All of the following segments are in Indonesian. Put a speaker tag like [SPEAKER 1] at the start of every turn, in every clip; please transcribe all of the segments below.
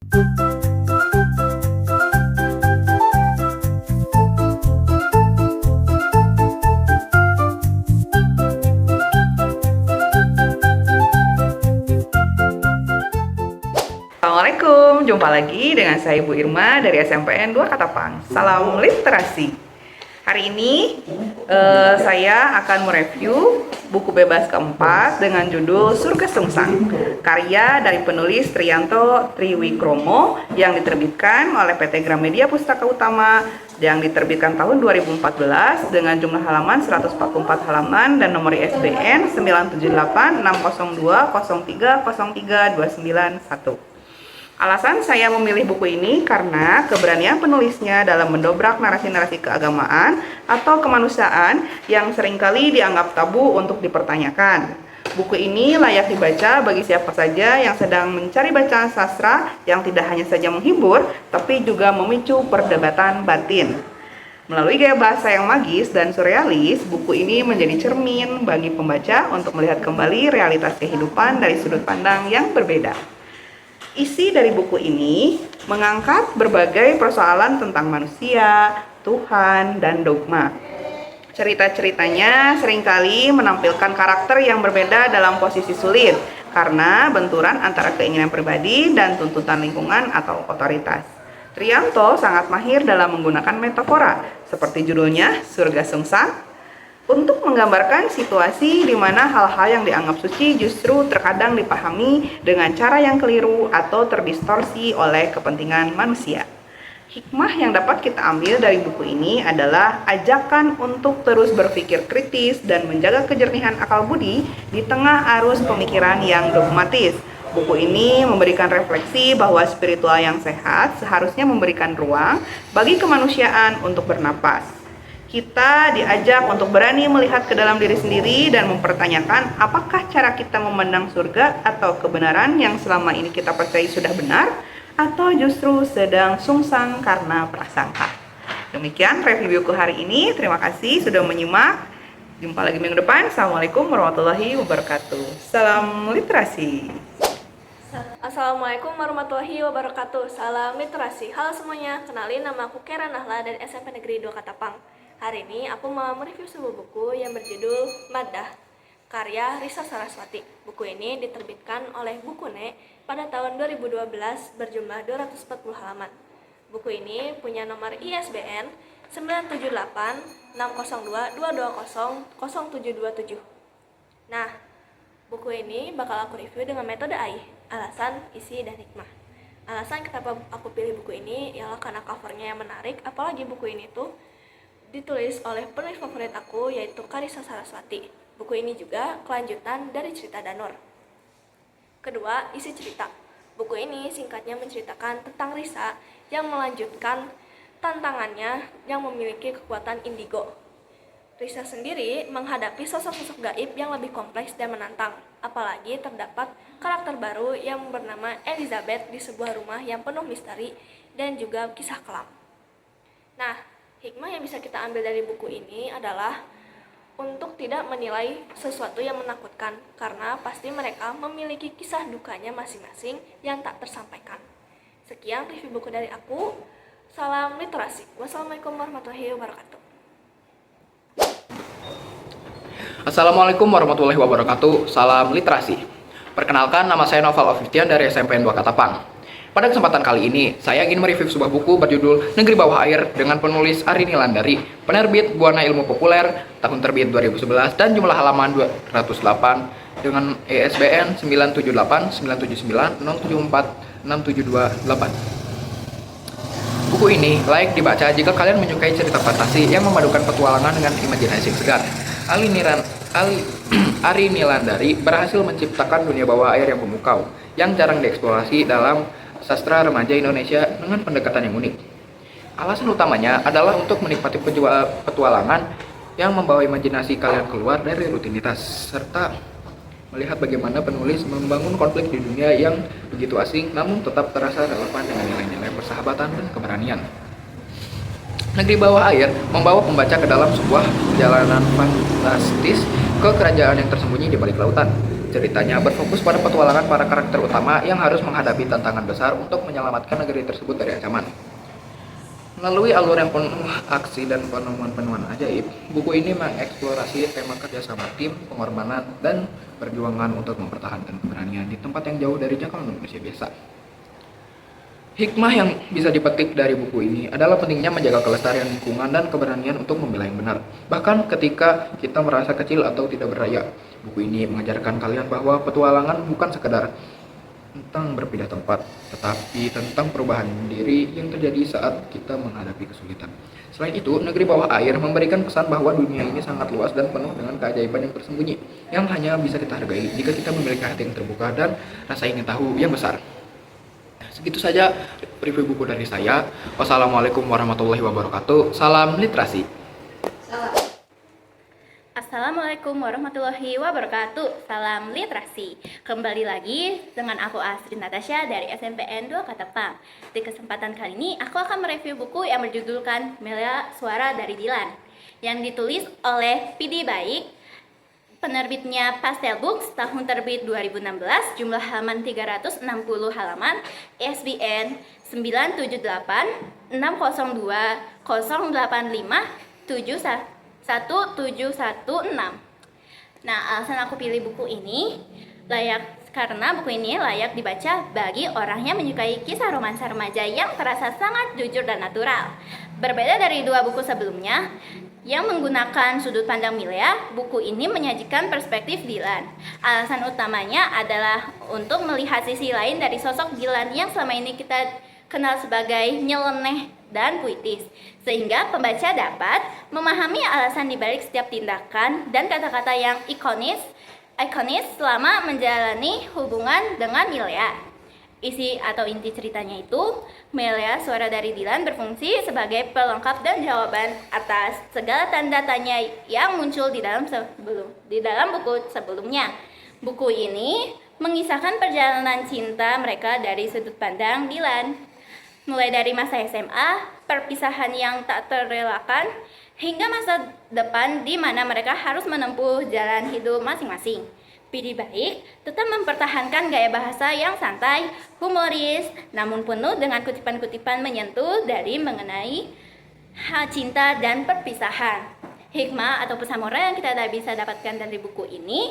[SPEAKER 1] Assalamualaikum, jumpa lagi dengan saya Bu Irma dari SMPN 2 Katapang. Salam literasi. Hari ini saya akan mereview buku bebas keempat dengan judul Surga Sungsang, karya dari penulis Triyanto Triwikromo yang diterbitkan oleh PT Gramedia Pustaka Utama yang diterbitkan tahun 2014 dengan jumlah halaman 144 halaman dan nomor ISBN 9786030303291. Alasan saya memilih buku ini karena keberanian penulisnya dalam mendobrak narasi-narasi keagamaan atau kemanusiaan yang seringkali dianggap tabu untuk dipertanyakan. Buku ini layak dibaca bagi siapa saja yang sedang mencari bacaan sastra yang tidak hanya saja menghibur, tapi juga memicu perdebatan batin. Melalui gaya bahasa yang magis dan surrealis, buku ini menjadi cermin bagi pembaca untuk melihat kembali realitas kehidupan dari sudut pandang yang berbeda. Isi dari buku ini mengangkat berbagai persoalan tentang manusia, Tuhan, dan dogma. Cerita-ceritanya seringkali menampilkan karakter yang berbeda dalam posisi sulit karena benturan antara keinginan pribadi dan tuntutan lingkungan atau otoritas. Triyanto sangat mahir dalam menggunakan metafora, seperti judulnya Surga Sungsang, untuk menggambarkan situasi di mana hal-hal yang dianggap suci justru terkadang dipahami dengan cara yang keliru atau terdistorsi oleh kepentingan manusia. Hikmah yang dapat kita ambil dari buku ini adalah ajakan untuk terus berpikir kritis dan menjaga kejernihan akal budi di tengah arus pemikiran yang dogmatis. Buku ini memberikan refleksi bahwa spiritual yang sehat seharusnya memberikan ruang bagi kemanusiaan untuk bernapas. Kita diajak untuk berani melihat ke dalam diri sendiri dan mempertanyakan apakah cara kita memandang surga atau kebenaran yang selama ini kita percaya sudah benar atau justru sedang sungsang karena prasangka. Demikian review buku hari ini. Terima kasih sudah menyimak. Jumpa lagi minggu depan. Assalamualaikum warahmatullahi wabarakatuh. Salam literasi.
[SPEAKER 2] Assalamualaikum warahmatullahi wabarakatuh. Salam literasi. Halo semuanya, kenalin nama aku Kera Nahla dari SMP Negeri 2 Katapang. Hari ini aku mau mereview sebuah buku yang berjudul Maddah, karya Risa Saraswati. Buku ini diterbitkan oleh Bukune pada tahun 2012 berjumlah 240 halaman. Buku ini punya nomor ISBN 9786022200727. Nah, buku ini bakal aku review dengan metode AI, alasan, isi, dan hikmah. Alasan kenapa aku pilih buku ini ialah karena covernya yang menarik, apalagi buku ini tuh ditulis oleh penulis favorit aku yaitu Risa Saraswati. Buku ini juga kelanjutan dari cerita Danur. Kedua, isi cerita. Buku ini singkatnya menceritakan tentang Risa yang melanjutkan tantangannya yang memiliki kekuatan indigo. Risa sendiri menghadapi sosok-sosok gaib yang lebih kompleks dan menantang, apalagi terdapat karakter baru yang bernama Elizabeth di sebuah rumah yang penuh misteri dan juga kisah kelam. Nah, hikmah yang bisa kita ambil dari buku ini adalah untuk tidak menilai sesuatu yang menakutkan, karena pasti mereka memiliki kisah dukanya masing-masing yang tak tersampaikan. Sekian review buku dari aku. Salam literasi. Wassalamualaikum warahmatullahi wabarakatuh.
[SPEAKER 3] Assalamualaikum warahmatullahi wabarakatuh. Salam literasi. Perkenalkan, nama saya Noval Ofiftian dari SMPN 2 Katapang. Pada kesempatan kali ini, saya ingin mereview sebuah buku berjudul Negeri Bawah Air dengan penulis Arini Landari, penerbit Buana Ilmu Populer, tahun terbit 2011 dan jumlah halaman 208 dengan ISBN 9789790746728. Buku ini layak dibaca jika kalian menyukai cerita fantasi yang memadukan petualangan dengan imajinasi yang segar. Arini Landari berhasil menciptakan dunia bawah air yang memukau, yang jarang dieksplorasi dalam sastra remaja Indonesia dengan pendekatan yang unik. Alasan utamanya adalah untuk menikmati petualangan yang membawa imajinasi kalian keluar dari rutinitas, serta melihat bagaimana penulis membangun konflik di dunia yang begitu asing namun tetap terasa relevan dengan nilai-nilai persahabatan dan keberanian. Negeri Bawah Air membawa pembaca ke dalam sebuah perjalanan fantastis ke kerajaan yang tersembunyi di balik lautan. ceritanya berfokus pada petualangan para karakter utama yang harus menghadapi tantangan besar untuk menyelamatkan negeri tersebut dari ancaman. Melalui alur yang penuh aksi dan penemuan-penemuan ajaib, buku ini mengeksplorasi tema kerjasama tim, pengorbanan, dan perjuangan untuk mempertahankan keberanian di tempat yang jauh dari jangkauan manusia biasa. Hikmah yang bisa dipetik dari buku ini adalah pentingnya menjaga kelestarian lingkungan dan keberanian untuk membela yang benar. Bahkan ketika kita merasa kecil atau tidak berdaya, buku ini mengajarkan kalian bahwa petualangan bukan sekedar tentang berpindah tempat, tetapi tentang perubahan diri yang terjadi saat kita menghadapi kesulitan. Selain itu, negeri bawah air memberikan pesan bahwa dunia ini sangat luas dan penuh dengan keajaiban yang tersembunyi, yang hanya bisa kita hargai jika kita memiliki hati yang terbuka dan rasa ingin tahu yang besar. Segitu saja review buku dari saya. Wassalamualaikum warahmatullahi wabarakatuh. Salam literasi.
[SPEAKER 4] Assalamualaikum warahmatullahi wabarakatuh. Salam literasi. Kembali lagi dengan aku Astrid Natasha dari SMPN 2 Katapang. Di kesempatan kali ini aku akan mereview buku yang berjudulkan Melia Suara dari Dilan, yang ditulis oleh PD Baik, penerbitnya Pastel Books, tahun terbit 2016, jumlah halaman 360 halaman, ISBN 978 602 085 1716. Nah, alasan aku pilih buku ini karena buku ini layak dibaca bagi orang yang menyukai kisah romansa remaja yang terasa sangat jujur dan natural. Berbeda dari dua buku sebelumnya yang menggunakan sudut pandang Melia, buku ini menyajikan perspektif Dylan. Alasan utamanya adalah untuk melihat sisi lain dari sosok Dylan yang selama ini kita kenal sebagai nyeleneh dan puitis, sehingga pembaca dapat memahami alasan dibalik setiap tindakan dan kata-kata yang ikonis selama menjalani hubungan dengan Melia. Isi atau inti ceritanya itu, Melia Suara dari Dylan berfungsi sebagai pelengkap dan jawaban atas segala tanda tanya yang muncul di dalam buku sebelumnya. Buku ini mengisahkan perjalanan cinta mereka dari sudut pandang Dylan, mulai dari masa SMA, perpisahan yang tak terelakkan, hingga masa depan di mana mereka harus menempuh jalan hidup masing-masing. PD Baik tetap mempertahankan gaya bahasa yang santai, humoris, namun penuh dengan kutipan-kutipan menyentuh dari mengenai cinta dan perpisahan. Hikmah atau pesan moral yang kita bisa dapatkan dari buku ini,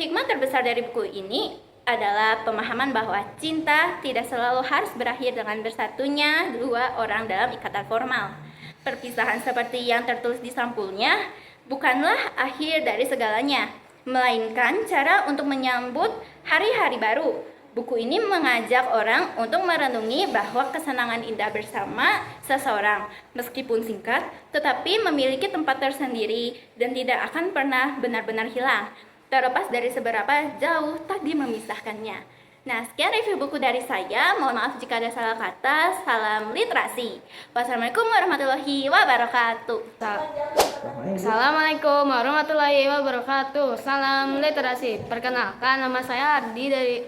[SPEAKER 4] hikmah terbesar dari buku ini adalah pemahaman bahwa cinta tidak selalu harus berakhir dengan bersatunya dua orang dalam ikatan formal. Perpisahan seperti yang tertulis di sampulnya bukanlah akhir dari segalanya, melainkan cara untuk menyambut hari-hari baru. Buku ini mengajak orang untuk merenungi bahwa kesenangan indah bersama seseorang, meskipun singkat, tetapi memiliki tempat tersendiri dan tidak akan pernah benar-benar hilang, terlepas dari seberapa jauh takdir memisahkannya. Nah, sekian review buku dari saya. Mohon maaf jika ada salah kata. Salam literasi. Wassalamualaikum warahmatullahi wabarakatuh.
[SPEAKER 5] Assalamualaikum warahmatullahi wabarakatuh. Salam literasi. Perkenalkan, nama saya Ardi dari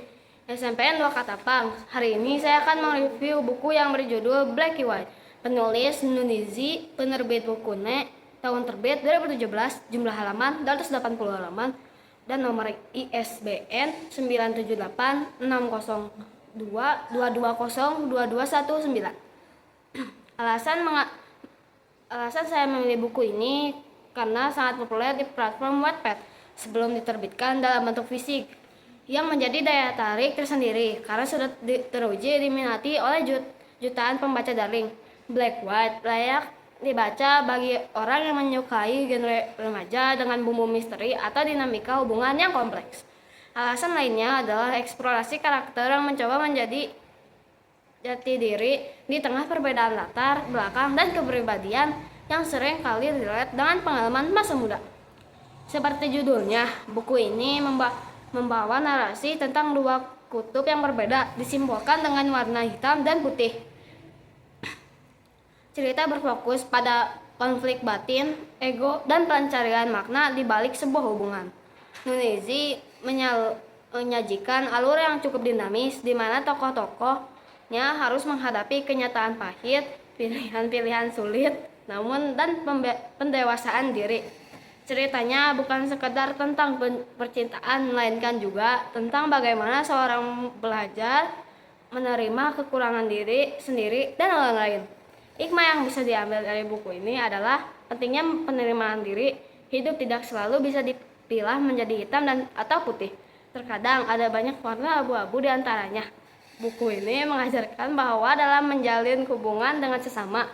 [SPEAKER 5] SMPN 2 Katapang. Hari ini saya akan mereview buku yang berjudul Blacky White. Penulis Nunizi, penerbit Bukune, tahun terbit 2017, jumlah halaman 280 halaman, dan nomor ISBN 978 602 220 2219. Alasan saya memilih buku ini karena sangat populer di platform Wattpad sebelum diterbitkan dalam bentuk fisik, yang menjadi daya tarik tersendiri karena sudah teruji diminati oleh jutaan pembaca daring. Black White layak dibaca bagi orang yang menyukai genre remaja dengan bumbu misteri atau dinamika hubungan yang kompleks. Alasan lainnya adalah eksplorasi karakter yang mencoba menjadi jati diri di tengah perbedaan latar belakang dan kepribadian yang sering kali relate dengan pengalaman masa muda. Seperti judulnya, buku ini membawa narasi tentang dua kutub yang berbeda, disimbolkan dengan warna hitam dan putih. Cerita berfokus pada konflik batin, ego, dan pencarian makna di balik sebuah hubungan. Nunizi menyajikan alur yang cukup dinamis di mana tokoh-tokohnya harus menghadapi kenyataan pahit, pilihan-pilihan sulit, dan pendewasaan diri. Ceritanya bukan sekedar tentang percintaan, melainkan juga tentang bagaimana seorang belajar menerima kekurangan diri sendiri dan orang lain. Hikmah yang bisa diambil dari buku ini adalah pentingnya penerimaan diri. Hidup tidak selalu bisa dipilah menjadi hitam dan atau putih. Terkadang ada banyak warna abu-abu di antaranya. Buku ini mengajarkan bahwa dalam menjalin hubungan dengan sesama,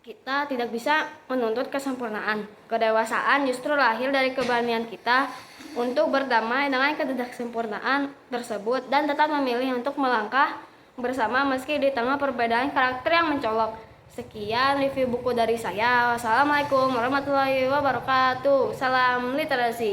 [SPEAKER 5] kita tidak bisa menuntut kesempurnaan. Kedewasaan justru lahir dari keberanian kita untuk berdamai dengan ketidaksempurnaan tersebut dan tetap memilih untuk melangkah bersama meski di tengah perbedaan karakter yang mencolok. Sekian review buku dari saya. Wassalamualaikum warahmatullahi wabarakatuh. Salam literasi.